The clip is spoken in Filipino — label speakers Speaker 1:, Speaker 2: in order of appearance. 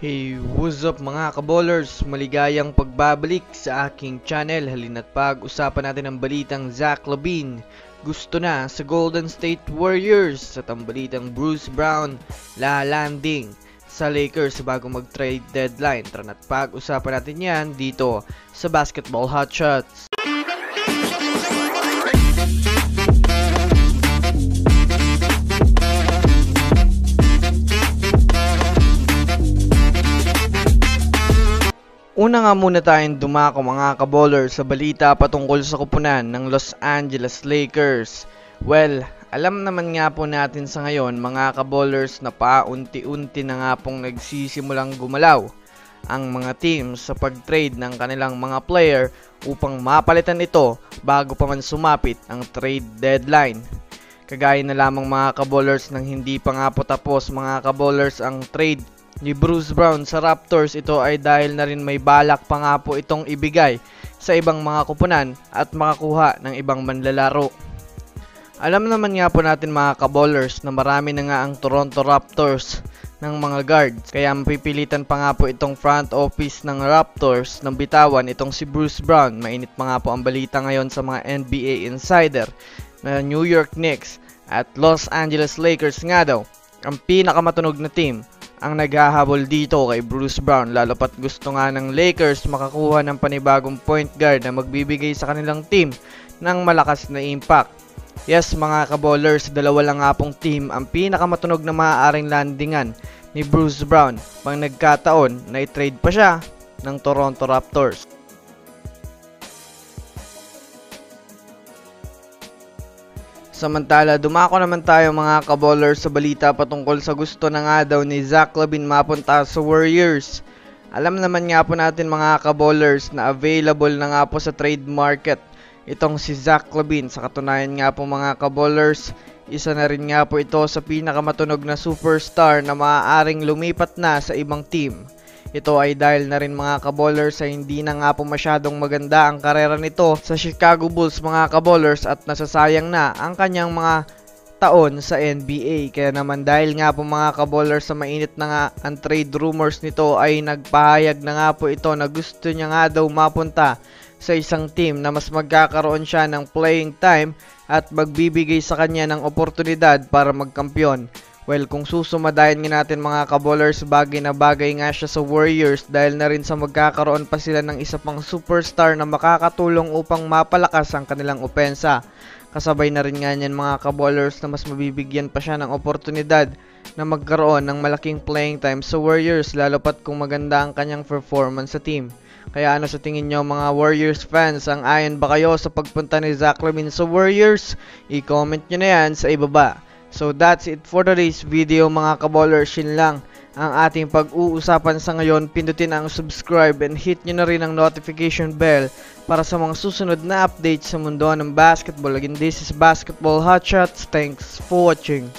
Speaker 1: Hey, what's up mga kaballers? Maligayang pagbabalik sa aking channel. Halina't pag-usapan natin ang balitang Zach LaVine gusto na sa Golden State Warriors at ang balitang Bruce Brown lalanding sa Lakers bago mag-trade deadline. Tara na't pag-usapan natin yan dito sa Basketball Hotshots. Una nga muna tayong dumako mga kaballers sa balita patungkol sa kupunan ng Los Angeles Lakers. Well, alam naman nga po natin sa ngayon mga kaballers na paunti-unti na nga pong nagsisimulang gumalaw ang mga teams sa pag-trade ng kanilang mga player upang mapalitan ito bago pa man sumapit ang trade deadline. Kagaya na lamang mga kaballers nang hindi pa nga po tapos mga kaballers ang trade ni Bruce Brown sa Raptors, ito ay dahil na rin may balak pa nga po itong ibigay sa ibang mga kupunan at makakuha ng ibang manlalaro. Alam naman nga po natin mga kaballers na marami na nga ang Toronto Raptors ng mga guards, kaya mapipilitan pa nga po itong front office ng Raptors ng bitawan itong si Bruce Brown. Mainit pa nga po ang balita ngayon sa mga NBA insider na New York Knicks at Los Angeles Lakers nga daw ang pinakamatunog na team ang naghahabol dito kay Bruce Brown, lalo pat gusto nga ng Lakers makakuha ng panibagong point guard na magbibigay sa kanilang team ng malakas na impact. Yes mga kaballers, dalawa lang nga pong team ang pinakamatunog na maaaring landingan ni Bruce Brown pang nagkataon na i-trade pa siya ng Toronto Raptors. Samantala, dumako naman tayo mga kaballers sa balita patungkol sa gusto na nga daw ni Zach LaVine mapunta sa Warriors. Alam naman nga po natin mga kaballers na available na nga po sa trade market itong si Zach LaVine. Sa katunayan nga po mga kaballers, isa na rin nga po ito sa pinakamatunog na superstar na maaaring lumipat na sa ibang team. Ito ay dahil na rin mga kaballers ay hindi na nga po masyadong maganda ang karera nito sa Chicago Bulls mga kaballers at nasasayang na ang kanyang mga taon sa NBA. Kaya naman dahil nga po mga kaballers sa mainit na nga ang trade rumors nito ay nagpahayag na nga po ito na gusto niya nga daw mapunta sa isang team na mas magkakaroon siya ng playing time at magbibigay sa kanya ng oportunidad para magkampiyon. Well, kung susumadayan nga natin mga kaballers, bagay na bagay nga siya sa Warriors dahil na rin sa magkakaroon pa sila ng isa pang superstar na makakatulong upang mapalakas ang kanilang opensa. Kasabay na rin nga niyan mga kaballers na mas mabibigyan pa siya ng oportunidad na magkaroon ng malaking playing time sa Warriors, lalo pat kung maganda ang kanyang performance sa team. Kaya ano sa tingin nyo mga Warriors fans, ang ayon ba kayo sa pagpunta ni Zach LaVine sa Warriors? I-comment nyo na yan sa ibaba. So that's it for today's video mga kaballers. Yun lang ang ating pag-uusapan sa ngayon. Pindutin ang subscribe and hit nyo na rin ang notification bell para sa mga susunod na updates sa mundo ng basketball. Again, this is Basketball Hotshots. Thanks for watching.